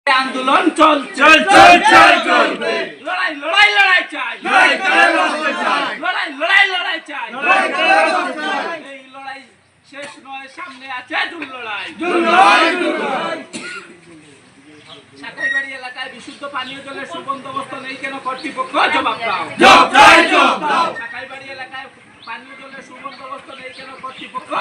আন্দোলন চল চল চল চল চলবে লড়াই লড়াই লড়াই চাই লড়াই করে বাঁচতে চাই লড়াই লড়াই লড়াই চাই লড়াই করে বাঁচতে চাই এই লড়াই শেষ নয় সামনে আছে জুল লড়াই সাকাইবাড়ি এলাকায় বিশুদ্ধ পানীয় জলের সুবন্দোবস্ত নেই কেন কর্তৃপক্ষ জবাব দাও জবাব দাও সাকাইবাড়ি এলাকায় পানীয় জলের সুবন্দোবস্ত নেই কেন কর্তৃপক্ষ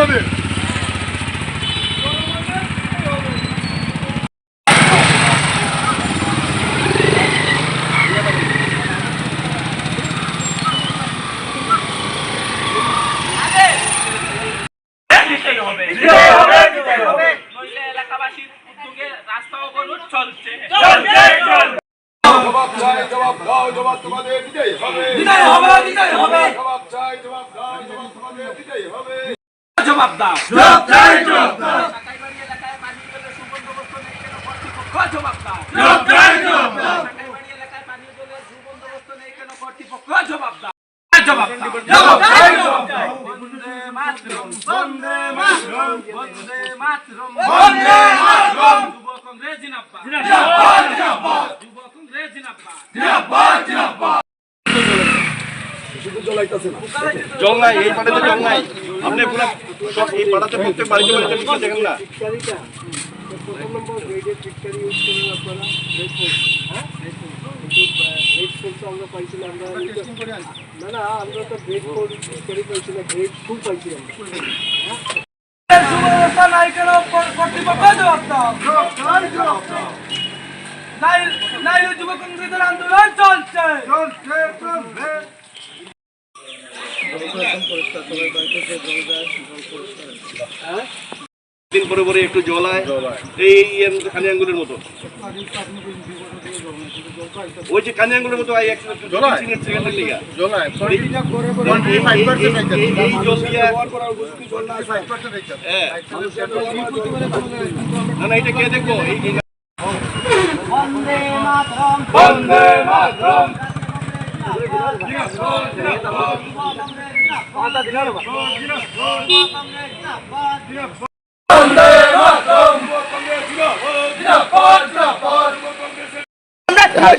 হবে এলাকাবাসীর উদ্যোগে রাস্তা অবরোধ চলছে জবাব চাই জবাব দাও জবাব তোমাদের দিতেই হবে জবাব চাই জবাব দাও জবাব তোমাদের দিতেই হবে জবাব দাও জবাব চাই জবাব দাও সাকাইবাড়ি এলাকায় পানীয় জলের সুবন্দোবস্ত নেই কেন কর্তৃপক্ষ জবাব দাও জবাব চাই জবাব দাও সাকাইবাড়ি এলাকায় পানীয় জলের সুবন্দোবস্ত নেই কেন কর্তৃপক্ষ জবাব দাও জবাব দাও জবাব চাই জবাব দাও বন্দে মাতরম বন্দে মাতরম বন্দে মাতরম বন্দে মাতরম যুব কংগ্রেস জিন্দাবাদ জিন্দাবাদ জিন্দাবাদ যুব কংগ্রেস জিন্দাবাদ জিন্দাবাদ জিন্দাবাদ জল নাই এই পাড়াতে জল নাই আপনি পুরো সব এই পাড়াতে প্রত্যেক বাড়িতে বাড়িতে লিখে দেখেন না প্রথম নম্বর গ্রেডের পিকচার ইউজ করুন আপনারা আমরা পাইছিলাম না না আমরা তো গ্রেড 4 পিকচারই পাইছিলাম গ্রেড 2 পাইছিলাম সুব্যবস্থা নাই কেন কর্তৃপক্ষ জবাব দাও নাই যুব কংগ্রেসের আন্দোলন চলছে দিন পরে পরে একটু জলায় এই খানি আঙ্গুলের মতো ওই যে কানি আঙ্গুলের মতো এই সেকেন্ডের লিগা জলায় এই জল দিয়া না না এটা কে দেখবো এই বন্দে মাতরম বন্দে মাতরম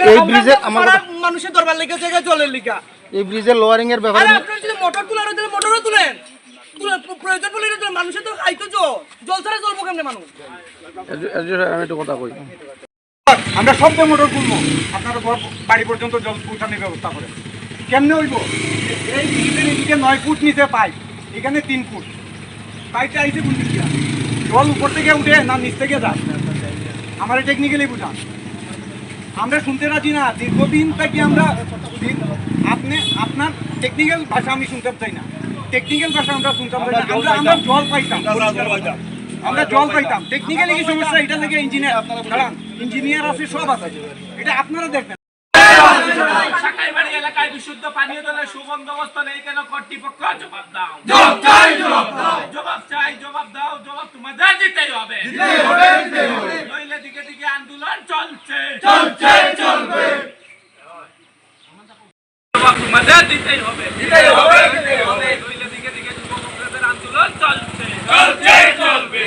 এই ব্রিজের মানুষের দরবার লেগে জায়গায় জলের লিগা এই ব্রিজের লোয়ারিং এর ব্যাপারে আপনারা যদি মোটর তোলার হলে মোটরও তুলেন প্রয়োজন বলে মানুষের তো খাইতো জল ছাড়া চলবো কেমনে মানুষ আমি একটু কথা কই আমরা সব মোটর তুলবো আপনার বাড়ি পর্যন্ত জল পৌঁছানোর ব্যবস্থা করে কেমনে হইব এই ব্রিজের এদিকে 9 ফুট নিচে পাইপ এখানে 3 ফুট পাইপটা আইসে কোন দিকে জল উপর থেকে উঠে না নিচ থেকে যায় আমার টেকনিক্যালি বুঝান আমরা শুনতে রাজি না দীর্ঘদিন থেকে আমরা আপনার টেকনিক্যাল ভাষা আমি শুনতে চাই না টেকনিক্যাল ভাষা আমরা শুনতাম আমরা জল পাইতাম আমরা জল পাইতাম টেকনিক্যালি কি সমস্যা এটা থেকে ইঞ্জিনিয়ার আছে সব আছে এটা আপনারা দেখবেন সাকাইবাড়ি এলাকায় বিশুদ্ধ পানীয় জলের সুবন্দোবস্ত নেই কেন কর্তৃপক্ষ জবাব দাও জবাব চাই জবাব দাও জবাব চাই জবাব দাও জবাব তোমাদের দিতেই হবে নইলে দিকে দিকে আন্দোলন চলছে চলছে চলবে জবাব তোমাদের দিতেই হবে নইলে দিকে দিকে যুব কংগ্রেসের আন্দোলন চলছে চলবে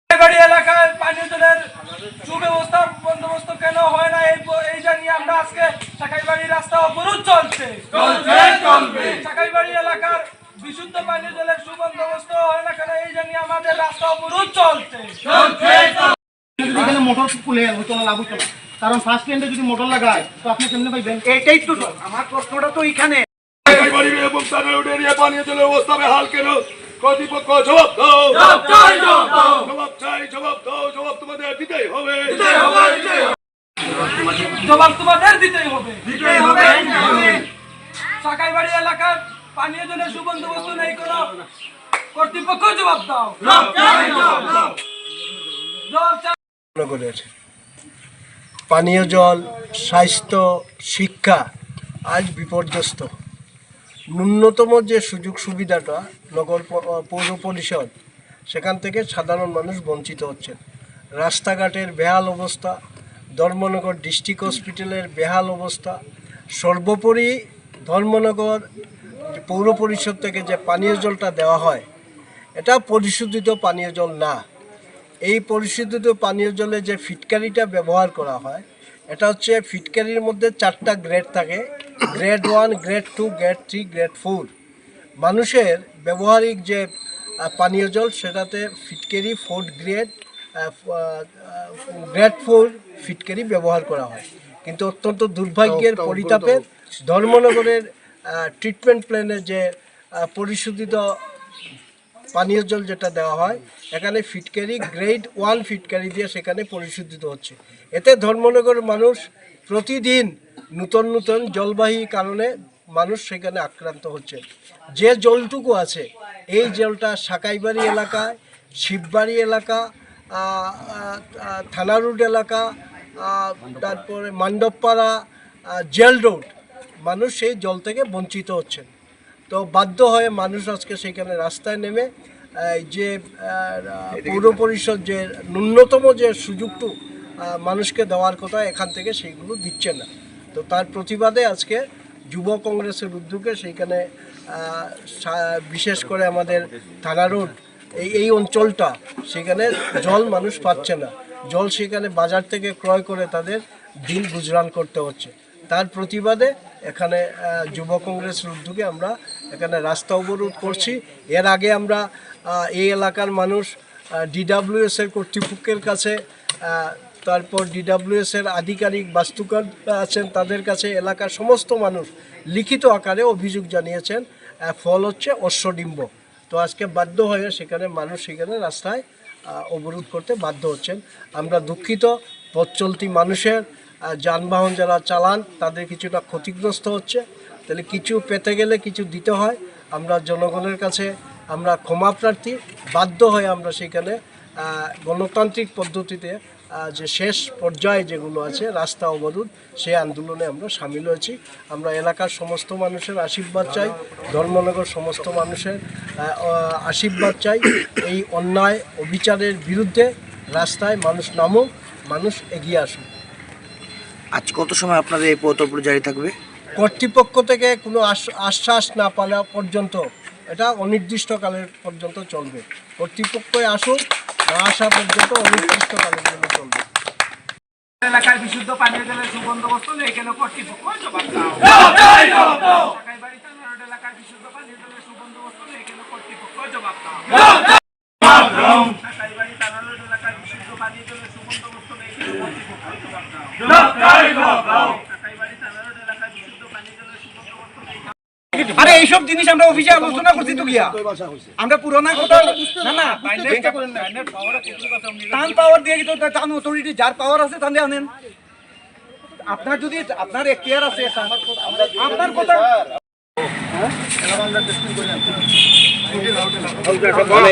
সাকাইবাড়ি এলাকায় পানীয় জলের সুব্যবস্থা বন্দোবস্ত কেন হয় না এই জানিয়ে আমরা আজকে সাকাইবাড়ি রাস্তা অবরোধ চলছে সাকাইবাড়ি এলাকার বিশুদ্ধ পানীয় জলের সুবন্দোবস্ত হয় না কেন এই জানিয়ে আমাদের রাস্তা অবরোধ চলছে এখানে মোটর খুলে হতো না লাভ হতো না কারণ ফার্স্ট এন্ডে যদি মোটর লাগায় তো আপনি কেমনে পাইবেন এটাই তো আমার প্রশ্নটা তো এইখানে এবং তাদের পানীয় জলের অবস্থা বেহাল কেন কর্তৃপক্ষ জবাব দাও জবাব চাই জবাব দাও জবাব তোমাদের দিতেই হবে জবাব তোমাদের দিতেই হবে সাকাইবাড়ি এলাকার পানীয় জলের সুবন্দোবস্ত নেই কোনো কর্তৃপক্ষ জবাব দাও পানীয় জল স্বাস্থ্য শিক্ষা আজ বিপর্যস্ত ন্যূনতম যে সুযোগ সুবিধাটা নগর পৌর পরিষদ সেখান থেকে সাধারণ মানুষ বঞ্চিত হচ্ছেন রাস্তাঘাটের বেহাল অবস্থা ধর্মনগর ডিস্ট্রিক্ট হসপিটালের বেহাল অবস্থা সর্বোপরি ধর্মনগর পৌর পরিষদ থেকে যে পানীয় জলটা দেওয়া হয় এটা পরিশোধিত পানীয় জল না। এই পরিশোধিত পানীয় জলে যে ফিটকারিটা ব্যবহার করা হয় এটা হচ্ছে ফিটকারির মধ্যে 4টা গ্রেড থাকে, গ্রেড 1, গ্রেড 2, গ্রেড 3, গ্রেড 4। মানুষের ব্যবহারিক যে পানীয় জল সেটাতে ফিটকারি 4 গ্রেড, গ্রেড 4 ফিটকারি ব্যবহার করা হয়। কিন্তু অত্যন্ত দুর্ভাগ্যের পরিতাপের ধর্মনগরের ট্রিটমেন্ট প্ল্যানে যে পরিশোধিত পানীয় জল যেটা দেওয়া হয় এখানে ফিটকারি গ্রেড 1 ফিটকারি দিয়ে সেখানে পরিশোধিত হচ্ছে। এতে ধর্মনগরের মানুষ প্রতিদিন নূতন নূতন জলবাহী কারণে মানুষ সেখানে আক্রান্ত হচ্ছে। যে জলটুকু আছে এই জলটা সাকাইবাড়ি এলাকায়, শিববাড়ি এলাকা, থানা রোড এলাকা, তারপরে মান্ডবপাড়া, জেল রোড, মানুষ সেই জল থেকে বঞ্চিত হচ্ছেন। তো বাধ্য হয়ে মানুষ আজকে সেখানে রাস্তায় নেমে যে পৌর পরিষদ যে ন্যূনতম যে সুযোগটু মানুষকে দেওয়ার কথা এখান থেকে সেইগুলো দিচ্ছে না। তো তার প্রতিবাদে আজকে যুব কংগ্রেসের উদ্যোগে সেইখানে বিশেষ করে আমাদের থানা রোড এই অঞ্চলটা সেখানে জল মানুষ পাচ্ছে না, জল সেখানে বাজার থেকে ক্রয় করে তাদের দিন গুজরান করতে হচ্ছে। তার প্রতিবাদে এখানে যুব কংগ্রেসের উদ্যোগে আমরা এখানে রাস্তা অবরোধ করছি। এর আগে আমরা এই এলাকার মানুষ DWS-এর কর্তৃপক্ষের কাছে, তারপর DWS-এর আধিকারিক বাস্তুকার আছেন তাদের কাছে, এলাকার সমস্ত মানুষ লিখিত আকারে অভিযোগ জানিয়েছেন। ফল হচ্ছে অশ্বডিম্ব। তো আজকে বাধ্য হয়ে সেখানে মানুষ সেখানে রাস্তায় অবরোধ করতে বাধ্য হচ্ছেন। আমরা দুঃখিত, পথ চলতি মানুষের যানবাহন যারা চালান তাদের কিছুটা ক্ষতিগ্রস্ত হচ্ছে। তাহলে কিছু পেতে গেলে কিছু দিতে হয়। আমরা জনগণের কাছে আমরা ক্ষমা প্রার্থী। বাধ্য হয়ে আমরা সেখানে গণতান্ত্রিক পদ্ধতিতে যে শেষ পর্যায়ে যেগুলো আছে রাস্তা অবরোধ, সেই আন্দোলনে আমরা সামিল হয়েছি। আমরা এলাকার সমস্ত মানুষের আশীর্বাদ চাই, ধর্মনগর সমস্ত মানুষের আশীর্বাদ চাই। এই অন্যায় অবিচারের বিরুদ্ধে রাস্তায় মানুষ নামুক, মানুষ এগিয়ে আসুক। আজ কত সময় আপনাদের এই পথ অবরোধ জারি থাকবে? কর্তৃপক্ষ থেকে কোনো আশ্বাস না পাওয়া পর্যন্ত এটা অনির্দিষ্টকালের পর্যন্ত চলবে। কর্তৃপক্ষই আসুক, না আসা পর্যন্ত অনির্দিষ্টকালের জন্য চলবে। এলাকার বিশুদ্ধ পানীয় জলের সুবন্দোবস্ত নেই কেন কর্তৃপক্ষ? জবাব দাও। সাকাইবাড়ি থানা রোড এলাকার বিশুদ্ধ পানীয় জলের সুবন্দোবস্ত নেই কেন কর্তৃপক্ষ? জবাব দাও। সাকাইবাড়ি থানা রোড এলাকার বিশুদ্ধ পানীয় জলের সুবন্দোবস্ত নেই কেন কর্তৃপক্ষ? জবাব দাও। সাকাইবাড়ি থানা রোড এলাকার বিশুদ্ধ পানীয় জলের সুবন্দোবস্ত নেই। আরে এইসব জিনিস আমরা অফিসে আলোচনা করছি তো গিয়া, আমরা পুরোনো কথা না না টান পাওয়ার দিয়ে কিন্তু টান অথরিটি যার পাওয়ার আছে তাহলে আনেন। আপনার যদি আপনার এখতিয়ার আছে আপনার কথা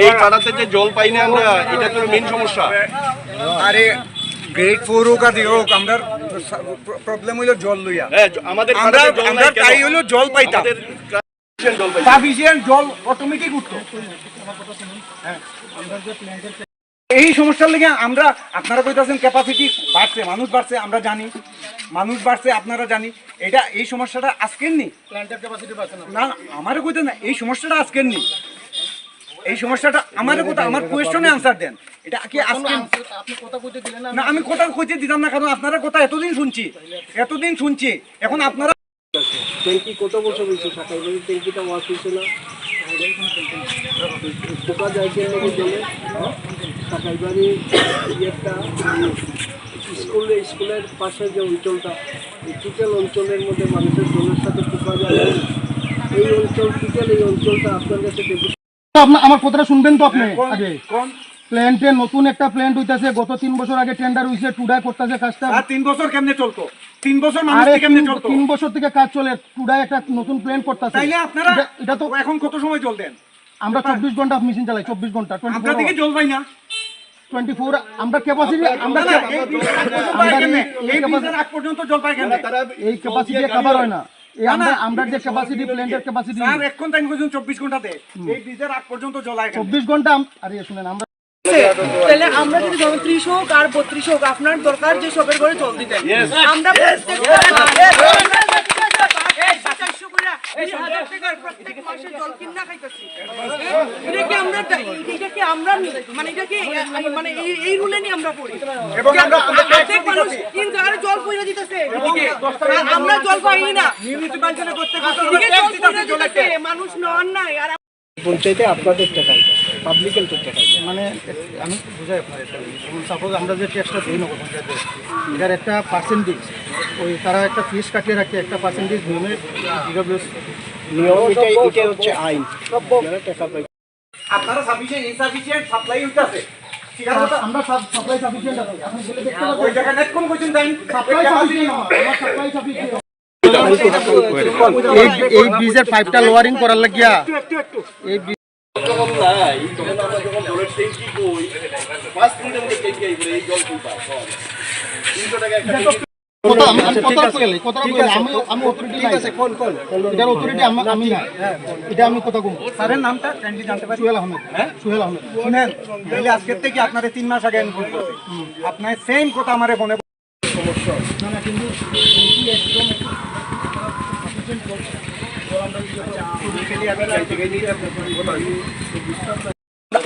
এই পাড়াতে যে জল পাই না আমরা, এটা তো মেইন সমস্যা। আরে গ্রেড 4 হোক আর হোক, আমরা প্রবলেম হইলো জল লইয়া। আমাদের আমরা তাই হইলো জল পাইতাম, সাফিসিয়েন্ট জল অটোমেটিক উঠতো। এই সমস্যার লেগে আমরা, আপনারা কইতাছেন ক্যাপাসিটি বাড়ছে, মানুষ বাড়ছে, আমরা জানি মানুষ বাড়ছে, আপনারা জানি। এটা এই সমস্যাটা আজকের নি, প্ল্যান্টের ক্যাপাসিটি বাড়ছে না, আমারও কইতে না, এই সমস্যাটা আজকের নি। এই সমস্যাটা আমারও কথা, আমার কোয়েশ্চনে আনসার দেন। এটা কি আজকে আপনি কথা কইতে দিলেন না? আমি কথা কইতে দিতাম না, কারণ আপনারা কথা এতদিন শুনছি। এখন আপনারা ট্যাঙ্কি কত বছর হয়েছে? সাকাইবাড়ি ট্যাঙ্কিটা ওয়াশ হয়েছে না? পোকা যাইছে জলে। সাকাইবাড়ি একটা স্কুলের পাশে যে অঞ্চলটা, এই টোটাল অঞ্চলের মধ্যে মানুষের জলের সাথে পোকা যায়। এই অঞ্চল টোটাল এই অঞ্চলটা আপনার কাছে আমার কথাটা শুনবেন তো আপনি আগে। প্ল্যান্টে নতুন একটা প্ল্যান্ট হইতাছে, গত 3 বছর আগে টেন্ডার হইছে, টুডাই করতেছে কাজটা। আর 3 বছর কেমনে চলতো? 3 বছর মানুষ কেমনে চলতো? 3 বছর থেকে কাজ চলে, টুডাই একটা নতুন প্ল্যান্ট করতেছে। তাইলে আপনারা এটা তো এখন কত সময় জল দেন? আমরা 24 ঘন্টা মেশিন চালাই, 24 ঘন্টা। আমরা থেকে জল পাই না 24 আমরা ক্যাপাসিটি, আমরা এই ব্রিজের আগ পর্যন্ত জল পাই কেন? এই ক্যাপাসিটি কভার হয় না। আমরা যে ক্যাপাসিটি, প্ল্যান্টের ক্যাপাসিটি স্যার এখন টাইম কইছেন 24 ঘন্টাতে, এই ব্রিজের আগ পর্যন্ত জল আয় 24 ঘন্টা। আরে শুনেন, আমরা তাহলে আমরা যদি 30 হোক আর 32 হোক, আপনার দরকার যে সবের ঘরে জল দিতেন। আমরা প্রত্যেকটা প্রত্যেক মাসে জল কিনা খাইতেছি। এটা কি আমরা মানে এটা কি মানে এই রুলে নিয়ে আমরা পড়ি এবং আমরা প্রত্যেক মানুষ কিন্তু আর জল পয়সা দিতেছে, আমরা জল পাইনি না। মিউনিসিপালিটি করতে এদিকে জল পয়সা দিতেছে, মানুষ নন নাই। আর পঞ্চায়েতে আপনাদের টাকা পাবলিকের টাকা মানে আমি বুঝাই আপনার একটা সাপোজ আমরা যে ট্যাক্সটা দিই না পঞ্চায়েতে, এটার একটা পার্সেন্টেজ ওই তারা একটা ফিস কাটিয়ে রাখে, একটা পার্সেন্টেজ নিয়মের ডিডব্লিউএস নিয়ম, এটা হচ্ছে আইন। আপনারা টাকা পাই। আপনারা ইনসাফিশিয়েন্ট সাপ্লাই হইতাছে। আমরা সাপ্লাই সাফিসিয়েন্ট আছে, আপনি বলে দেখতে পাবেন ওই জায়গা নেট কোন কোশ্চেন দেন সাপ্লাই সাফিসিয়েন্ট, আমার সাপ্লাই সাফিসিয়েন্ট। এই ব্রিজের পাইপটা লোয়ারিং করার লাগিয়া এই স্যারের নামটা কাইন্ডলি জানতে পারি? সুহেল আহমেদ। সুহেল আহমেদ। শুনেন, তাহলে আজকের থেকে আপনাদের 3 মাস আগে ইনফর্ম করতে আপনার সেম কথা আমারে ফোনে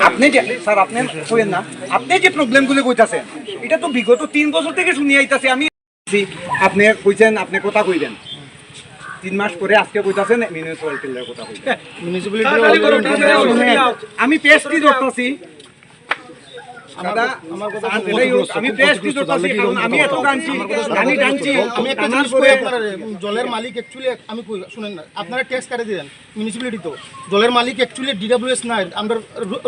আপনি যে স্যার আপনি কইেন না, আপনি যে প্রবলেমগুলো কইতাছেন এটা তো বিগত 3 বছর থেকে শুনি আইতাছি। আমি আপনি কইছেন, আপনি কথা কইবেন 3 মাস পরে আজকে কইতাছেন মিউনিসিপালিটির কথা কইছেন। আমি পেস্টি ধরতাছি, আমি পেস্টি ধরতাছি, কারণ আমি এত জানছি, আমি জানছি। আমি একটা জিনিস কই, আপনার জলের মালিক অ্যাকচুয়ালি আমি কই শুনেন না, আপনারা ট্যাক্স কাটে দিলেন মিউনিসিপ্যালিটি, তো জলের মালিক অ্যাকচুয়ালি ডিডব্লিউএস না, আমরা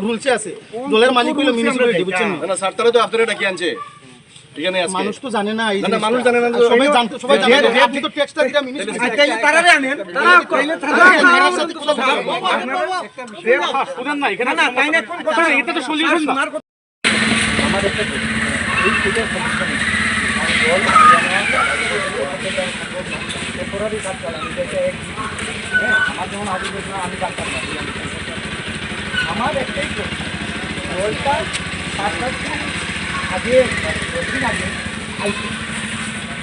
রুলসে আছে জলের মালিক হলো মিউনিসিপ্যালিটি, বুঝছেন না? স্যার তারা তো আপনারা ডাকি আনছে এখানে আজকে। মানুষ তো জানে না, এই না, মানুষ জানে না, সবাই জানতে, সবাই জানে না, আপনি তো ট্যাক্সটা দিরা মিউনিসিপ্যালিটি। তাইলে তারারে আনেন, তারা কইলে আপনার সাথে কথা বলবো। না এখানে না তাই না, কোন কথা এটা তো সলিউশন না। আমার একটাই জলটা আগে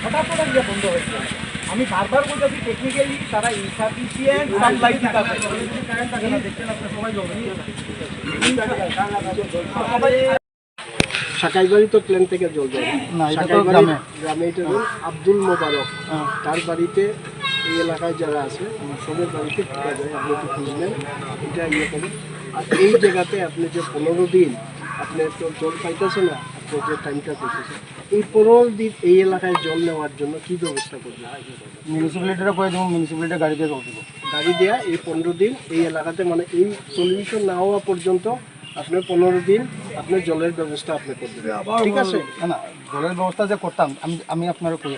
হঠাৎ করে গিয়ে বন্ধ হয়েছে। আমি বারবার বলতেছি টেকনিক্যালি তারা ইনসাফিসিয়েন্ট সাপ্লাই দিতেছে। সাকাইবাড়ি তো প্লেন থেকে জল যায় না, এটা তো সাকাইবাড়ি গ্রামে। গ্রামে এটা হল আব্দুল মোবারক, তার বাড়িতে এই এলাকায় যারা আছে সবের বাড়িতে ঢোকা যায়। আপনি একটু খুঁজলেন, এটা ইয়ে করুন। আর এই জায়গাতে আপনি যে 15 দিন আপনি তো জল পাইতেছে না, আপনি যে টাইমটা পেতেছেন, এই 15 দিন এই এলাকায় জল নেওয়ার জন্য কি ব্যবস্থা করবেন? মিউনিসিপ্যালিটিরা কয়ে দেবো, মিউনিসিপ্যালিটি গাড়ি দিয়ে জল দিব। গাড়ি দেওয়া এই 15 দিন এই এলাকাতে, মানে এই সলিউশন না হওয়া পর্যন্ত আপনি 15 দিন আপনার জলের ব্যবস্থা আপনি করবেন, ঠিক আছে? না না, জলের ব্যবস্থা যে করতাম আমি আপনারা কই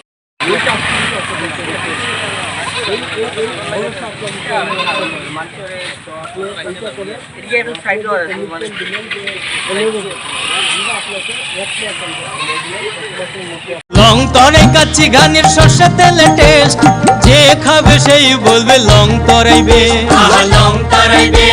লং তরাই কাচ্চি ঘানির সর্ষে তেলে টেস্ট, যে খাবে সেই বলবে লং তরাইবে, লং তরাইবে।